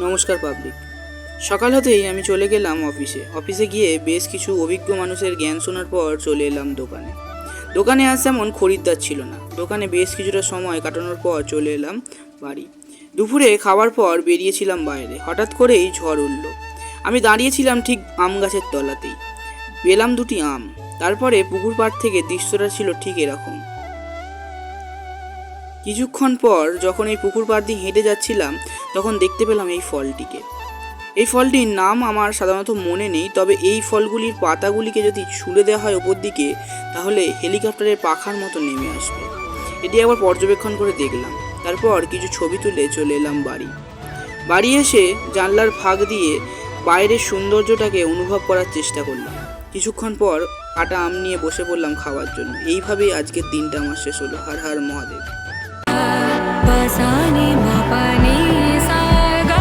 নমস্কার পাবলিক। সকাল হতেই আমি চলে গেলাম অফিসে গিয়ে বেশ কিছু অভিজ্ঞ মানুষের জ্ঞান শোনার পর চলে এলাম দোকানে আজ তেমন খরিদ্দার ছিল না। দোকানে বেশ কিছুটা সময় কাটানোর পর চলে এলাম বাড়ি। দুপুরে খাওয়ার পর বেরিয়েছিলাম বাইরে, হঠাৎ করেই ঝড় উঠল। আমি দাঁড়িয়েছিলাম ঠিক আম গাছের তলাতেই, পেলাম দুটি আম। তারপরে পুকুর পাড় থেকে দৃশ্যটা ছিল ঠিক এরকম। কিছুক্ষণ পর যখন এই পুকুর পাড় দিয়ে হেঁটে যাচ্ছিলাম, তখন দেখতে পেলাম এই ফলটিকে। এই ফলটির নাম আমার সাধারণত মনে নেই, তবে এই ফলগুলির পাতাগুলিকে যদি ছুঁড়ে দেওয়া হয় ওপর দিকে, তাহলে হেলিকপ্টারের পাখার মতো নেমে আসবে। এটি একবার পর্যবেক্ষণ করে দেখলাম, তারপর কিছু ছবি তুলে চলে এলাম বাড়ি এসে জানলার ফাঁক দিয়ে বাইরের সৌন্দর্যটাকে অনুভব করার চেষ্টা করলাম। কিছুক্ষণ পর কাটা আম নিয়ে বসে পড়লাম খাওয়ার জন্য। এইভাবেই আজকের দিনটা আমার শেষ হলো। হর হর মহাদেব।